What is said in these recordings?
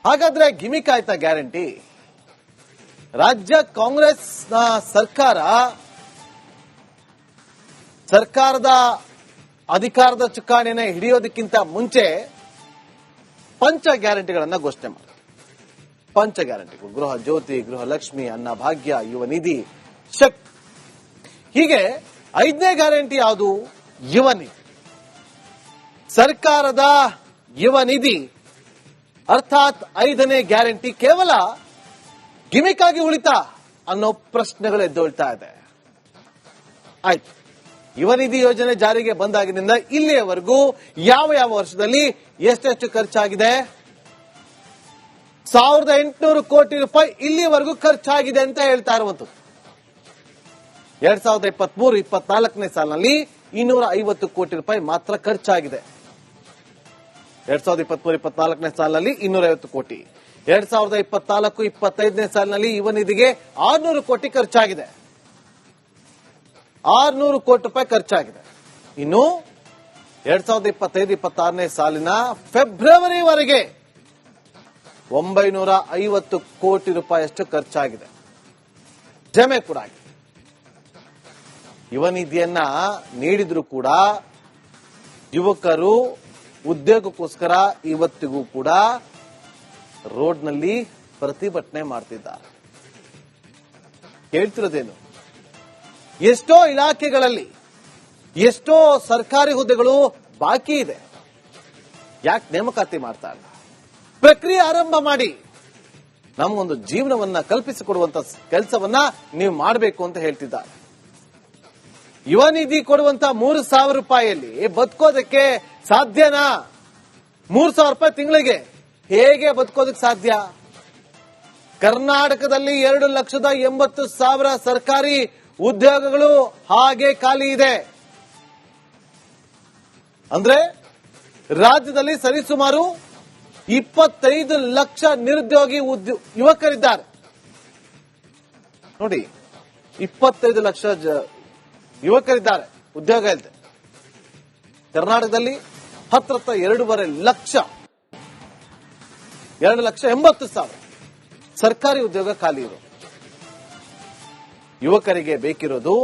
ಹಾಗಾದ್ರೆ ಗಿಮಿಕ್ ಆಯ್ತಾ ಗ್ಯಾರಂಟಿ? ರಾಜ್ಯ ಕಾಂಗ್ರೆಸ್ ಸರ್ಕಾರದ ಅಧಿಕಾರದ ಚುಕ್ಕಾಣಿಯನ್ನು ಹಿಡಿಯೋದಕ್ಕಿಂತ ಮುಂಚೆ ಪಂಚ ಗ್ಯಾರಂಟಿಗಳನ್ನ ಘೋಷಣೆ ಮಾಡಿದೆ. ಪಂಚ ಗ್ಯಾರಂಟಿಗಳು: ಗೃಹ ಜ್ಯೋತಿ, ಗೃಹ ಲಕ್ಷ್ಮಿ, ಅನ್ನ ಭಾಗ್ಯ, ಯುವ ನಿಧಿ, ಶಕ್ತಿ. ಹೀಗೆ 5ನೇ ಗ್ಯಾರಂಟಿ ಯಾವುದು? ಯುವ ನಿಧಿ. ಸರ್ಕಾರದ ಯುವ ನಿಧಿ ಅರ್ಥಾತ್ 5ನೇ ಗ್ಯಾರಂಟಿ ಕೇವಲ ಗಿಮಿಕ್ ಆಗಿ ಉಳಿತಾ ಅನ್ನೋ ಪ್ರಶ್ನೆಗಳು ಎದ್ದೊಳ್ತಾ ಇದೆ. ಆಯ್ತು, ಯುವ ನಿಧಿ ಯೋಜನೆ ಜಾರಿಗೆ ಬಂದಾಗಿನಿಂದ ಇಲ್ಲಿಯವರೆಗೂ ಯಾವ ವರ್ಷದಲ್ಲಿ ಎಷ್ಟೆಷ್ಟು ಖರ್ಚಾಗಿದೆ? 1800 ಕೋಟಿ ರೂಪಾಯಿ ಇಲ್ಲಿವರೆಗೂ ಖರ್ಚಾಗಿದೆ ಅಂತ ಹೇಳ್ತಾ ಇರುವಂತದ್ದು. 2023-24ನೇ ಸಾಲಿನಲ್ಲಿ 250 ಕೋಟಿ ರೂಪಾಯಿ ಮಾತ್ರ ಖರ್ಚಾಗಿದೆ. 2023-24ನೇ ಸಾಲಿನಲ್ಲಿ 250 ಕೋಟಿ. 2024-25ನೇ ಸಾಲಿನಲ್ಲಿ ಯುವ ನಿಧಿಗೆ 600 ಕೋಟಿ ಖರ್ಚಾಗಿದೆ. 600 ಕೋಟಿ ರೂಪಾಯಿ ಖರ್ಚಾಗಿದೆ. ಇನ್ನು 2025-26ನೇ ಸಾಲಿನ ಫೆಬ್ರವರಿವರೆಗೆ 950 ಕೋಟಿ ರೂಪಾಯಿಯಷ್ಟು ಖರ್ಚಾಗಿದೆ. ಜಮೆ ಕೂಡ ಆಗಿದೆ. ಯುವ ನಿಧಿಯನ್ನ ನೀಡಿದ್ರು ಕೂಡ ಯುವಕರು ಉದ್ಯೋಗಕ್ಕೋಸ್ಕರ ಇವತ್ತಿಗೂ ಕೂಡ ರೋಡ್ನಲ್ಲಿ ಪ್ರತಿಭಟನೆ ಮಾಡ್ತಿದ್ದಾರೆ. ಹೇಳ್ತಿರೋದೇನು? ಎಷ್ಟೋ ಇಲಾಖೆಗಳಲ್ಲಿ ಎಷ್ಟೋ ಸರ್ಕಾರಿ ಹುದ್ದೆಗಳು ಬಾಕಿ ಇದೆ. ಯಾಕೆ ನೇಮಕಾತಿ ಮಾಡ್ತಾ ಇಲ್ಲ? ಪ್ರಕ್ರಿಯೆ ಆರಂಭ ಮಾಡಿ ನಮಗೊಂದು ಜೀವನವನ್ನ ಕಲ್ಪಿಸಿಕೊಡುವಂತ ಕೆಲಸವನ್ನ ನೀವು ಮಾಡಬೇಕು ಅಂತ ಹೇಳ್ತಿದ್ದಾರೆ. ಯುವ ನಿಧಿ ಕೊಡುವಂತ 3,000 ರೂಪಾಯಿಯಲ್ಲಿ ಬದುಕೋದಕ್ಕೆ ಸಾಧ್ಯನಾ? 3,000 ರೂಪಾಯಿ ತಿಂಗಳಿಗೆ ಹೇಗೆ ಬದುಕೋದಕ್ಕೆ ಸಾಧ್ಯ? ಕರ್ನಾಟಕದಲ್ಲಿ 2,80,000 ಸರ್ಕಾರಿ ಉದ್ಯೋಗಗಳು ಹಾಗೆ ಖಾಲಿ ಇದೆ. ಅಂದ್ರೆ ರಾಜ್ಯದಲ್ಲಿ ಸರಿಸುಮಾರು 25 ಲಕ್ಷ ನಿರುದ್ಯೋಗಿ ಯುವಕರಿದ್ದಾರೆ. ನೋಡಿ, 25 ಲಕ್ಷ ಯುವಕರಿದ್ದಾರೆ, ಉದ್ಯೋಗ ಇಲ್ಲದೆ. ಕರ್ನಾಟಕದಲ್ಲಿ ಹತ್ರ 2.5 ಲಕ್ಷ, 2,80,000 ಸರ್ಕಾರಿ ಉದ್ಯೋಗ ಖಾಲಿ ಇರೋದು. ಯುವಕರಿಗೆ ಬೇಕಿರೋದು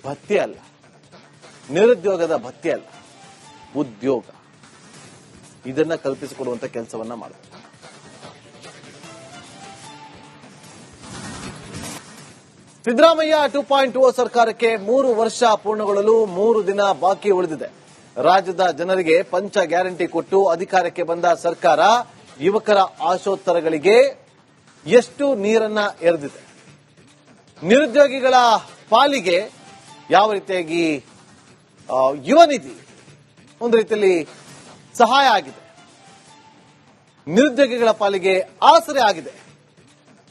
ಭತ್ಯೆ ಅಲ್ಲ, ನಿರುದ್ಯೋಗದ ಭತ್ಯೆ ಅಲ್ಲ, ಉದ್ಯೋಗ. ಇದನ್ನ ಕಲ್ಪಿಸಿಕೊಡುವಂತ ಕೆಲಸವನ್ನ ಮಾಡಬೇಕು. ಸಿದ್ದರಾಮಯ್ಯ 2.0 ಸರ್ಕಾರಕ್ಕೆ 3 ವರ್ಷ ಪೂರ್ಣಗೊಳ್ಳಲು 3 ದಿನ ಬಾಕಿ ಉಳಿದಿದೆ. ರಾಜ್ಯದ ಜನರಿಗೆ ಪಂಚ ಗ್ಯಾರಂಟಿ ಕೊಟ್ಟು ಅಧಿಕಾರಕ್ಕೆ ಬಂದ ಸರ್ಕಾರ ಯುವಕರ ಆಶೋತ್ತರಗಳಿಗೆ ಎಷ್ಟು ನೀರನ್ನ ಎರೆದಿದೆ? ನಿರುದ್ಯೋಗಿಗಳ ಪಾಲಿಗೆ ಯಾವ ರೀತಿಯಾಗಿ ಯುವ ನಿಧಿ ಒಂದು ರೀತಿಯಲ್ಲಿ ಸಹಾಯ ಆಗಿದೆ, ನಿರುದ್ಯೋಗಿಗಳ ಪಾಲಿಗೆ ಆಸರೆ ಆಗಿದೆ.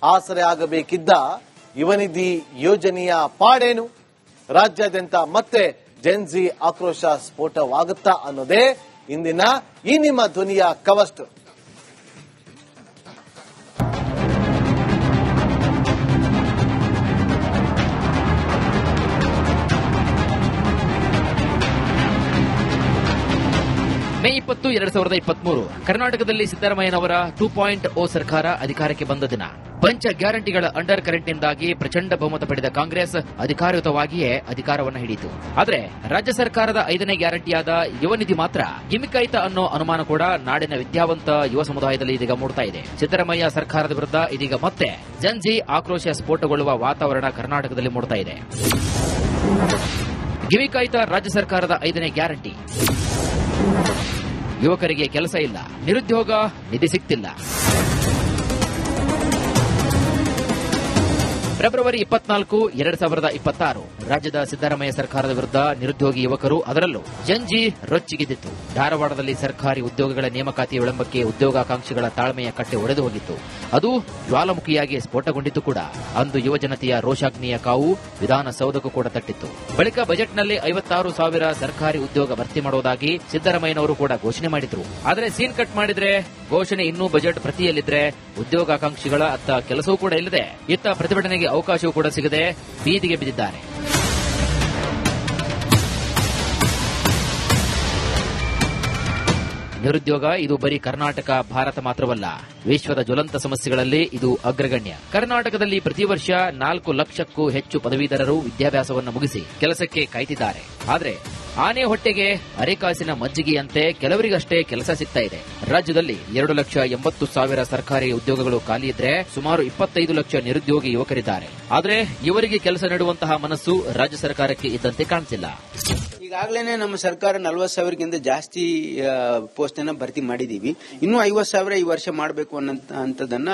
ಆಸರೆ ಆಗಬೇಕಿದ್ದ ಯುವ ನಿಧಿ ಯೋಜನೆಯ ಪಾಡೇನು? ರಾಜ್ಯಾದ್ಯಂತ ಮತ್ತೆ ಜೆನ್ಜಿ ಆಕ್ರೋಶ ಸ್ಫೋಟವಾಗುತ್ತಾ ಅನ್ನೋದೇ ಇಂದಿನ ಈ ನಿಮ್ಮ ಧ್ವನಿಯ ಕವಸ್ಟ್. ಮೇ 20, 2023 ಕರ್ನಾಟಕದಲ್ಲಿ ಸಿದ್ದರಾಮಯ್ಯನವರ 2.0 ಸರ್ಕಾರ ಅಧಿಕಾರಕ್ಕೆ ಬಂದ ದಿನ. ಪಂಚ ಗ್ಯಾರಂಟಿಗಳ ಅಂಡರ್ ಕರೆಂಟ್ನಿಂದಾಗಿ ಪ್ರಚಂಡ ಬಹುಮತ ಪಡೆದ ಕಾಂಗ್ರೆಸ್ ಅಧಿಕಾರಯುತವಾಗಿಯೇ ಅಧಿಕಾರವನ್ನು ಹಿಡಿಯಿತು. ಆದರೆ ರಾಜ್ಯ ಸರ್ಕಾರದ 5ನೇ ಗ್ಯಾರಂಟಿಯಾದ ಯುವ ನಿಧಿ ಮಾತ್ರ ಗಿಮಿಕ್ ಆಯ್ತಾ ಅನ್ನೋ ಅನುಮಾನ ಕೂಡ ನಾಡಿನ ವಿದ್ಯಾವಂತ ಯುವ ಸಮುದಾಯದಲ್ಲಿ ಇದೀಗ ಮೂಡ್ತಾ ಇದೆ. ಸಿದ್ದರಾಮಯ್ಯ ಸರ್ಕಾರದ ವಿರುದ್ಧ ಇದೀಗ ಮತ್ತೆ ಜನ್ಜಿ ಆಕ್ರೋಶ ಸ್ಫೋಟಗೊಳ್ಳುವ ವಾತಾವರಣ ಕರ್ನಾಟಕದಲ್ಲಿ ಮೂಡ್ತಾ ಇದೆ. ಗಿಮಿಕ್ ಆಯ್ತಾ ರಾಜ್ಯ ಸರ್ಕಾರದ 5ನೇ ಗ್ಯಾರಂಟಿ? ಯುವಕರಿಗೆ ಕೆಲಸ ಇಲ್ಲ, ನಿರುದ್ಯೋಗ ನಿಧಿ ಸಿಗ್ತಿಲ್ಲ. ಫೆಬ್ರವರಿ 24, 2026 ರಾಜ್ಯದ ಸಿದ್ದರಾಮಯ್ಯ ಸರ್ಕಾರದ ವಿರುದ್ಧ ನಿರುದ್ಯೋಗಿ ಯುವಕರು, ಅದರಲ್ಲೂ ಜಂಜಿ ರೊಚ್ಚಿಗೆದ್ದಿತ್ತು. ಧಾರವಾಡದಲ್ಲಿ ಸರ್ಕಾರಿ ಉದ್ಯೋಗಗಳ ನೇಮಕಾತಿ ವಿಳಂಬಕ್ಕೆ ಉದ್ಯೋಗಾಕಾಂಕ್ಷಿಗಳ ತಾಳ್ಮೆಯ ಕಟ್ಟೆ ಒಡೆದು ಹೋಗಿತ್ತು. ಅದು ಜ್ವಾಲಾಮುಖಿಯಾಗಿ ಸ್ಫೋಟಗೊಂಡಿತ್ತು ಕೂಡ. ಅಂದು ಯುವಜನತೆಯ ರೋಷಾಗ್ನಿಯ ಕಾವು ವಿಧಾನಸೌಧಕ್ಕೂ ಕೂಡ ತಟ್ಟಿತ್ತು. ಬಳಿಕ ಬಜೆಟ್ನಲ್ಲಿ 56,000 ಸರ್ಕಾರಿ ಉದ್ಯೋಗ ಭರ್ತಿ ಮಾಡುವುದಾಗಿ ಸಿದ್ದರಾಮಯ್ಯನವರು ಕೂಡ ಘೋಷಣೆ ಮಾಡಿದ್ರು. ಆದರೆ ಸೀನ್ ಕಟ್ ಮಾಡಿದ್ರೆ ಘೋಷಣೆ ಇನ್ನೂ ಬಜೆಟ್ ಪ್ರತಿಯಲ್ಲಿದ್ರೆ ಉದ್ಯೋಗಾಕಾಂಕ್ಷಿಗಳ ಅತ್ತ ಕೆಲಸವೂ ಕೂಡ ಇಲ್ಲದೆ, ಇತ್ತ ಪ್ರತಿಭಟನೆಗೆ ಅವಕಾಶವೂ ಕೂಡ ಸಿಗದೆ ಬೀದಿಗೆ ಬಿದ್ದಿದ್ದಾರೆ. ನಿರುದ್ಯೋಗ ಇದು ಬರೀ ಕರ್ನಾಟಕ, ಭಾರತ ಮಾತ್ರವಲ್ಲ, ವಿಶ್ವದ ಜ್ವಲಂತ ಸಮಸ್ಯೆಗಳಲ್ಲಿ ಇದು ಅಗ್ರಗಣ್ಯ. ಕರ್ನಾಟಕದಲ್ಲಿ ಪ್ರತಿ ವರ್ಷ 4 ಲಕ್ಷಕ್ಕೂ ಹೆಚ್ಚು ಪದವೀಧರರು ವಿದ್ಯಾಭ್ಯಾಸವನ್ನು ಮುಗಿಸಿ ಕೆಲಸಕ್ಕೆ ಕಾಯ್ತಿದ್ದಾರೆ. ಆದರೆ ಆನೆ ಹೊಟ್ಟೆಗೆ ಅರೆಕಾಸಿನ ಮಜ್ಜಿಗೆಯಂತೆ ಕೆಲವರಿಗಷ್ಟೇ ಕೆಲಸ ಸಿಗ್ತಾ ಇದೆ. ರಾಜ್ಯದಲ್ಲಿ 2,80,000 ಸರ್ಕಾರಿ ಉದ್ಯೋಗಗಳು ಖಾಲಿ ಇದ್ರೆ ಸುಮಾರು 25 ಲಕ್ಷ ನಿರುದ್ಯೋಗಿ ಯುವಕರಿದ್ದಾರೆ. ಆದರೆ ಇವರಿಗೆ ಕೆಲಸ ನೀಡುವಂತಹ ಮನಸ್ಸು ರಾಜ್ಯ ಸರ್ಕಾರಕ್ಕೆ ಇದ್ದಂತೆ ಕಾಣಿಸಿಲ್ಲ. ಈಗಾಗಲೇ ನಮ್ಮ ಸರ್ಕಾರ 40,000ಕ್ಕಿಂತ ಜಾಸ್ತಿ ಪೋಸ್ಟ್ ಅನ್ನ ಭರ್ತಿ ಮಾಡಿದೀವಿ. ಇನ್ನೂ 50,000 ಈ ವರ್ಷ ಮಾಡಬೇಕು ಅನ್ನೋದನ್ನ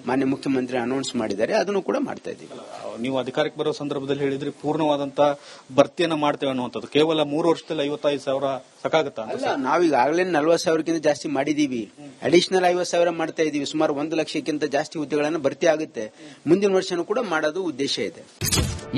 ಮಾನ್ಯ ಮುಖ್ಯಮಂತ್ರಿ ಅನೌನ್ಸ್ ಮಾಡಿದ್ದಾರೆ. ಅದನ್ನು ಕೂಡ ಮಾಡ್ತಾ ಇದ್ದೀವಿ. ನೀವು ಅಧಿಕಾರಕ್ಕೆ ಬರೋ ಸಂದರ್ಭದಲ್ಲಿ ಹೇಳಿದ್ರಿ ಪೂರ್ಣವಾದಂತಹ ಭರ್ತಿಯನ್ನ ಮಾಡ್ತೇವೆ ಅನ್ನುವಂಥದ್ದು. ಕೇವಲ 3 ವರ್ಷದಲ್ಲಿ 55,000 ಸಾಕಾಗುತ್ತಾ? ಅಲ್ಲ, ನಾವೀಗಾಗಲೇ 40,000ಕ್ಕಿಂತ ಜಾಸ್ತಿ ಮಾಡಿದೀವಿ. ಅಡಿಷನಲ್ 50,000 ಮಾಡ್ತಾ ಇದೀವಿ. ಸುಮಾರು 1 ಲಕ್ಷಕ್ಕಿಂತ ಜಾಸ್ತಿ ಹುದ್ದೆಗಳನ್ನು ಭರ್ತಿ ಆಗುತ್ತೆ. ಮುಂದಿನ ವರ್ಷನೂ ಕೂಡ ಮಾಡೋದು ಉದ್ದೇಶ ಇದೆ.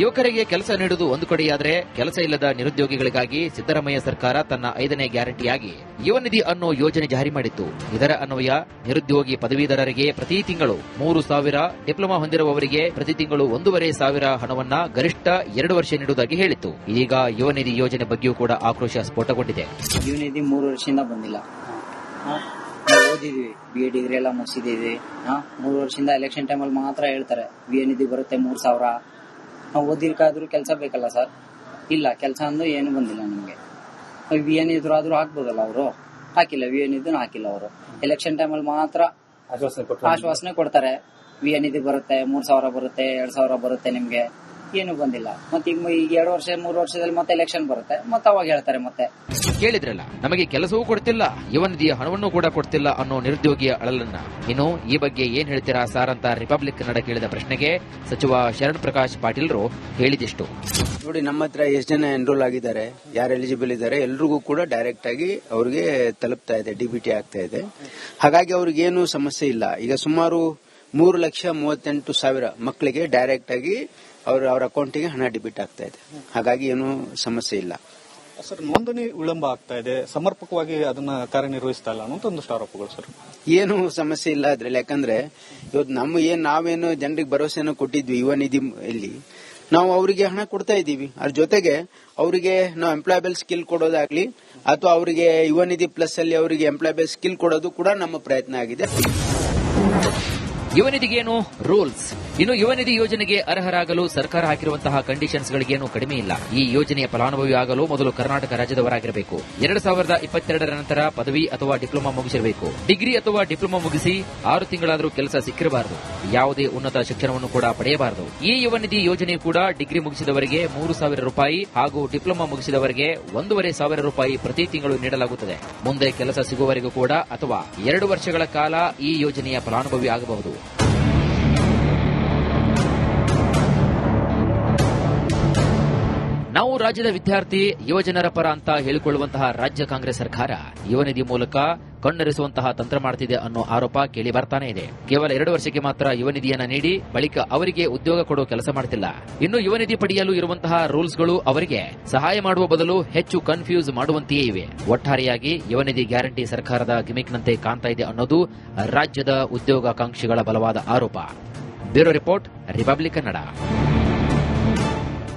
ಯುವಕರಿಗೆ ಕೆಲಸ ನೀಡುವುದು ಒಂದು ಕಡೆಯಾದರೆ, ಕೆಲಸ ಇಲ್ಲದ ನಿರುದ್ಯೋಗಿಗಳಿಗಾಗಿ ಸಿದ್ದರಾಮಯ್ಯ ಸರ್ಕಾರ ತನ್ನ 5ನೇ ಗ್ಯಾರಂಟಿಯಾಗಿ ಯುವ ನಿಧಿ ಅನ್ನೋ ಯೋಜನೆ ಜಾರಿ ಮಾಡಿತ್ತು. ಇದರ ಅನ್ವಯ ನಿರುದ್ಯೋಗಿ ಪದವೀಧರರಿಗೆ ಪ್ರತಿ ತಿಂಗಳು 3,000, ಡಿಪ್ಲೊಮಾ ಹೊಂದಿರುವವರಿಗೆ ಪ್ರತಿ ತಿಂಗಳು 1,500 ಹಣವನ್ನ ಗರಿಷ್ಠ 2 ವರ್ಷ ನೀಡುವುದಾಗಿ ಹೇಳಿತ್ತು. ಈಗ ಯುವ ನಿಧಿ ಯೋಜನೆ ಬಗ್ಗೆಯೂ ಕೂಡ ಆಕ್ರೋಶ ಸ್ಫೋಟಗೊಂಡಿದೆ. ಯುವ ನಿಧಿ 3 ವರ್ಷದಿಂದ ಬಂದಿಲ್ಲ. ಓದಿದ್ವಿ, BA ಡಿಗ್ರಿ ಎಲ್ಲ ಮುಗಿಸಿದೀವಿ. 3 ವರ್ಷದಿಂದ ಎಲೆಕ್ಷನ್ ಟೈಮಲ್ಲಿ ಮಾತ್ರ ಹೇಳ್ತಾರೆ ಯುವ ನಿಧಿ ಬರುತ್ತೆ 3,000. ನಾವು ಓದಿರ್ಕಾದ್ರೂ ಕೆಲಸ ಬೇಕಲ್ಲ ಸರ್. ಇಲ್ಲ, ಕೆಲಸ ಅಂದ್ರೂ ಏನು ಬಂದಿಲ್ಲ ನಮ್ಗೆ. ವಿಎನ್ ಇದ್ರು ಆದ್ರೂ ಹಾಕ್ಬೋದಲ್ಲ, ಅವರು ಹಾಕಿಲ್ಲ. ವಿಎನ್ ಇದ್ದು ಹಾಕಿಲ್ಲ. ಅವರು ಎಲೆಕ್ಷನ್ ಟೈಮಲ್ಲಿ ಮಾತ್ರ ಆಶ್ವಾಸನೆ ಕೊಡ್ತಾರೆ. ವಿಎನ್ ಇದು ಬರುತ್ತೆ, 3,000 ಬರುತ್ತೆ, 2,000 ಬರುತ್ತೆ ನಿಮ್ಗೆ. ಏನು ಬಂದಿಲ್ಲ. ಮತ್ತೆ ಈಗ 2 ವರ್ಷ 3 ವರ್ಷದಲ್ಲಿ ಮತ್ತೆ ಎಲೆಕ್ಷನ್ ಬರುತ್ತೆ, ಮತ್ತೆ ಅವಾಗ ಹೇಳ್ತಾರೆ. ಮತ್ತೆ ಕೇಳಿದ್ರಲ್ಲ, ನಮಗೆ ಕೆಲಸವೂ ಕೊಡ್ತಿಲ್ಲ, ಯುವ ನಿಧಿಯ ಹಣವನ್ನು ಕೂಡ ಕೊಡ್ತಿಲ್ಲ ಅನ್ನೋ ನಿರುದ್ಯೋಗಿಯ ಅಳಲನ್ನ. ಇನ್ನು ಈ ಬಗ್ಗೆ ಏನ್ ಹೇಳ್ತೀರಾ ಸಾರ್ ಅಂತ ರಿಪಬ್ಲಿಕ್ ಕನ್ನಡ ಕೇಳಿದ ಪ್ರಶ್ನೆಗೆ ಸಚಿವ ಶರಣ್ ಪ್ರಕಾಶ್ ಪಾಟೀಲ್ರು ಹೇಳಿದಿಷ್ಟು. ನೋಡಿ, ನಮ್ಮ ಹತ್ರ ಎಷ್ಟು ಜನ ಎನ್ರೋಲ್ ಆಗಿದ್ದಾರೆ, ಯಾರು ಎಲಿಜಿಬಲ್ ಇದ್ದಾರೆ, ಎಲ್ರಿಗೂ ಕೂಡ ಡೈರೆಕ್ಟ್ ಆಗಿ ಅವ್ರಿಗೆ ತಲುಪ್ತಾ ಇದೆ, ಡಿಬಿಟಿ ಆಗ್ತಾ ಇದೆ. ಹಾಗಾಗಿ ಅವ್ರಿಗೇನು ಸಮಸ್ಯೆ ಇಲ್ಲ. ಈಗ ಸುಮಾರು 3,38,000 ಮಕ್ಕಳಿಗೆ ಡೈರೆಕ್ಟ್ ಆಗಿ ಅವರ ಅಕೌಂಟಿಗೆ ಹಣ ಡೆಬಿಟ್ ಆಗ್ತಾ ಇದೆ. ಹಾಗಾಗಿ ಏನು ಸಮಸ್ಯೆ ಇಲ್ಲ. ಸರ್, ನೋಂದಣಿ ವಿಳಂಬ ಆಗ್ತಾ ಇದೆ, ಸಮರ್ಪಕವಾಗಿ ಅದನ್ನ ಕಾರ್ಯನಿರ್ವಹಿಸ್ತಾ ಇಲ್ಲ ಅನ್ನೋ ಒಂದಷ್ಟು ಆರೋಪಗಳು ಸರ್. ಏನು ಸಮಸ್ಯೆ ಇಲ್ಲ ಅದ್ರಲ್ಲಿ. ಯಾಕಂದ್ರೆ ಇವತ್ತು ನಾವೇನು ಜನರಿಗೆ ಭರವಸೆಯನ್ನು ಕೊಟ್ಟಿದ್ವಿ ಯುವ ನಿಧಿ ಇಲ್ಲಿ, ನಾವು ಅವರಿಗೆ ಹಣ ಕೊಡ್ತಾ ಇದ್ದೀವಿ. ಅದ್ರ ಜೊತೆಗೆ ಅವರಿಗೆ ನಾವು ಎಂಪ್ಲಾಯಬಲ್ ಸ್ಕಿಲ್ ಕೊಡೋದಾಗ್ಲಿ ಅಥವಾ ಅವರಿಗೆ ಯುವ ನಿಧಿ ಪ್ಲಸ್ ಅಲ್ಲಿ ಅವರಿಗೆ ಎಂಪ್ಲಾಯಬಲ್ ಸ್ಕಿಲ್ ಕೊಡೋದು ಕೂಡ ನಮ್ಮ ಪ್ರಯತ್ನ ಆಗಿದೆ. ಯುವ ನಿಧಿಗೇನು ರೂಲ್ಸ್. ಇನ್ನು ಯುವ ನಿಧಿ ಯೋಜನೆಗೆ ಅರ್ಹರಾಗಲು ಸರ್ಕಾರ ಹಾಕಿರುವಂತಹ ಕಂಡೀಷನ್ಸ್ಗಳಿಗೇನು ಕಡಿಮೆ ಇಲ್ಲ. ಈ ಯೋಜನೆಯ ಫಲಾನುಭವಿ ಆಗಲು ಮೊದಲು ಕರ್ನಾಟಕ ರಾಜ್ಯದವರಾಗಿರಬೇಕು. 2022 ನಂತರ ಪದವಿ ಅಥವಾ ಡಿಪ್ಲೊಮಾ ಮುಗಿಸಿರಬೇಕು. ಡಿಗ್ರಿ ಅಥವಾ ಡಿಪ್ಲೊಮಾ ಮುಗಿಸಿ 6 ತಿಂಗಳಾದರೂ ಕೆಲಸ ಸಿಕ್ಕಿರಬಾರದು. ಯಾವುದೇ ಉನ್ನತ ಶಿಕ್ಷಣವನ್ನು ಕೂಡ ಪಡೆಯಬಾರದು. ಈ ಯುವ ನಿಧಿ ಯೋಜನೆ ಕೂಡ ಡಿಗ್ರಿ ಮುಗಿಸಿದವರಿಗೆ 3,000 ರೂಪಾಯಿ ಹಾಗೂ ಡಿಪ್ಲೊಮಾ ಮುಗಿಸಿದವರಿಗೆ 1,500 ರೂಪಾಯಿ ಪ್ರತಿ ತಿಂಗಳು ನೀಡಲಾಗುತ್ತದೆ. ಮುಂದೆ ಕೆಲಸ ಸಿಗುವವರೆಗೂ ಕೂಡ ಅಥವಾ 2 ವರ್ಷಗಳ ಕಾಲ ಈ ಯೋಜನೆಯ ಫಲಾನುಭವಿ ಆಗಬಹುದು. ನಾವು ರಾಜ್ಯದ ವಿದ್ಯಾರ್ಥಿ ಯುವಜನರ ಪರ ಅಂತ ಹೇಳಿಕೊಳ್ಳುವಂತಹ ರಾಜ್ಯ ಕಾಂಗ್ರೆಸ್ ಸರ್ಕಾರ ಯುವ ನಿಧಿ ಮೂಲಕ ಕಣ್ಣರಿಸುವಂತಹ ತಂತ್ರ ಮಾಡುತ್ತಿದೆ ಅನ್ನೋ ಆರೋಪ ಕೇಳಿ ಬರ್ತಾನೆ ಇದೆ. ಕೇವಲ 2 ವರ್ಷಕ್ಕೆ ಮಾತ್ರ ಯುವ ನಿಧಿಯನ್ನ ನೀಡಿ ಬಳಿಕ ಅವರಿಗೆ ಉದ್ಯೋಗ ಕೊಡೋ ಕೆಲಸ ಮಾಡುತ್ತಿಲ್ಲ. ಇನ್ನು ಯುವ ನಿಧಿ ಪಡೆಯಲು ಇರುವಂತಹ ರೂಲ್ಸ್ಗಳು ಅವರಿಗೆ ಸಹಾಯ ಮಾಡುವ ಬದಲು ಹೆಚ್ಚು ಕನ್ಫ್ಯೂಸ್ ಮಾಡುವಂತೆಯೇ ಇವೆ. ಒಟ್ಟಾರೆಯಾಗಿ ಯುವ ನಿಧಿ ಗ್ಯಾರಂಟಿ ಸರ್ಕಾರದ ಗಿಮಿಕ್ನಂತೆ ಕಾಣ್ತಾ ಇದೆ ಅನ್ನೋದು ರಾಜ್ಯದ ಉದ್ಯೋಗಾಕಾಂಕ್ಷಿಗಳ ಬಲವಾದ ಆರೋಪ. Bureau report, republic Kannada.